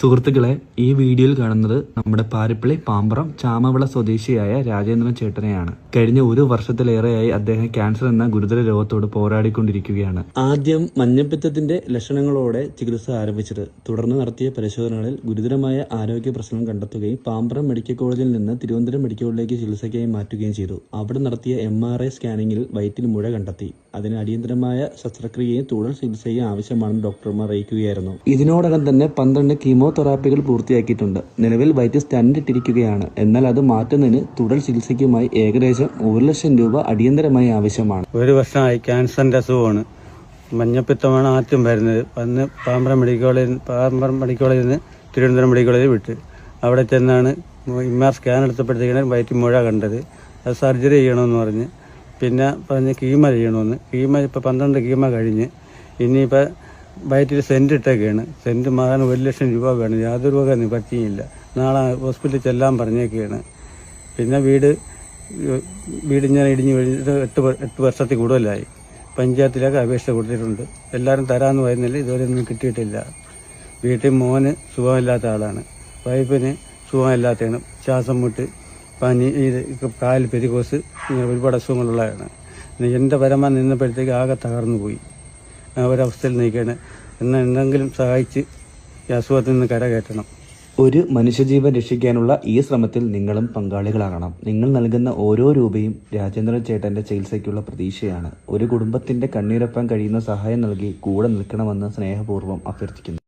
സുഹൃത്തുക്കളെ, ഈ വീഡിയോയിൽ കാണുന്നത് നമ്മുടെ പാരിപ്പള്ളി പാമ്പ്രം ചാമവിള സ്വദേശിയായ രാജേന്ദ്രൻ ചേട്ടനെയാണ്. കഴിഞ്ഞ ഒരു വർഷത്തിലേറെയായി അദ്ദേഹം ക്യാൻസർ എന്ന ഗുരുതര രോഗത്തോട് പോരാടിക്കൊണ്ടിരിക്കുകയാണ്. ആദ്യം മഞ്ഞപ്പിത്തത്തിന്റെ ലക്ഷണങ്ങളോടെ ചികിത്സ ആരംഭിച്ചത്. തുടർന്ന് നടത്തിയ പരിശോധനകളിൽ ഗുരുതരമായ ആരോഗ്യ പ്രശ്നം കണ്ടെത്തുകയും പാമ്പ്രം മെഡിക്കൽ കോളേജിൽ നിന്ന് തിരുവനന്തപുരം മെഡിക്കൽ കോളേജിലേക്ക് ചികിത്സയ്ക്കായി മാറ്റുകയും ചെയ്തു. അവിടെ നടത്തിയ MRI സ്കാനിങ്ങിൽ വയറ്റിൽ മുഴ കണ്ടെത്തി. അതിന് അടിയന്തരമായ ശസ്ത്രക്രിയയും തുടർ ചികിത്സയും ആവശ്യമാണെന്ന് ഡോക്ടർമാർ അറിയിക്കുകയായിരുന്നു. ഇതിനോടകം തന്നെ 12 കീമോതെറാപ്പികൾ പൂർത്തിയാക്കിയിട്ടുണ്ട്. നിലവിൽ വയറ്റിൽ സ്റ്റന്റ് ഇട്ടിരിക്കുകയാണ്. എന്നാൽ അത് മാറ്റുന്നതിന് തുടർ ചികിത്സയ്ക്കുമായി ഏകദേശം 1 ലക്ഷം രൂപ അടിയന്തരമായി ആവശ്യമാണ്. ഒരു വർഷമായി ക്യാൻസറിന്റെ അസുഖമാണ്. മഞ്ഞപ്പിത്തമാണ് ആദ്യം വരുന്നത്. അന്ന് പാമ്പ്രം മെഡിക്കൽ കോളേജിൽ നിന്ന് തിരുവനന്തപുരം മെഡിക്കൽ കോളേജിൽ വിട്ട് അവിടെ ചെന്നാണ് MRI സ്കാൻ എടുത്തപ്പോഴത്തേക്കാണ് വയറ്റിൽ മുഴ കണ്ടത്. അത് സർജറി ചെയ്യണമെന്ന് പറഞ്ഞ് പിന്നെ പറഞ്ഞ് കീമ ചെയ്യണമെന്ന്. ഇപ്പോൾ 12 കീമ കഴിഞ്ഞ് ഇനിയിപ്പോൾ വയറ്റിൽ സെൻറ്റ് ഇട്ടൊക്കെയാണ്. സെൻറ്റ് മാറാൻ 1 ലക്ഷം രൂപ വേണം. യാതൊരു വക നിവർത്തിയില്ല. നാളെ ഹോസ്പിറ്റലിൽ ചെല്ലാൻ പറഞ്ഞേക്കുകയാണ്. പിന്നെ വീട് ഞാൻ ഇടിഞ്ഞ് കഴിഞ്ഞിട്ട് 8 വർഷത്തിൽ കൂടുതലായി. പഞ്ചായത്തിലേക്ക് അപേക്ഷ കൊടുത്തിട്ടുണ്ട്. എല്ലാവരും തരാമെന്ന് പറയുന്നില്ല. ഇതുവരെ ഒന്നും കിട്ടിയിട്ടില്ല. വീട്ടിൽ മോന് സുഖമില്ലാത്ത ആളാണ്. വൈഫിന് സുഖമില്ലാത്തതാണ്. ശ്വാസം മുട്ട്, പനി, കാൽ പെരികോസ്, ഇങ്ങനെ ഒരുപാട് അസുഖങ്ങളുള്ളതാണ്. എൻ്റെ പരമാൻ നിന്നപ്പോഴത്തേക്ക് ആകെ തകർന്നു പോയി. ഒരവസ്ഥയിൽ നിൽക്കുകയാണ്. എന്തെങ്കിലും സഹായിച്ച് ഈ അസുഖത്തിൽ നിന്ന് കരകയറ്റണം. ഒരു മനുഷ്യജീവൻ രക്ഷിക്കാനുള്ള ഈ ശ്രമത്തിൽ നിങ്ങളും പങ്കാളികളാകണം. നിങ്ങൾ നൽകുന്ന ഓരോ രൂപയും രാജേന്ദ്രൻ ചേട്ടന്റെ ചികിത്സയ്ക്കുള്ള പ്രതീക്ഷയാണ്. ഒരു കുടുംബത്തിന്റെ കണ്ണീരൊപ്പാൻ കഴിയുന്ന സഹായം നൽകി കൂടെ നിൽക്കണമെന്ന് സ്നേഹപൂർവ്വം അഭ്യർത്ഥിക്കുന്നു.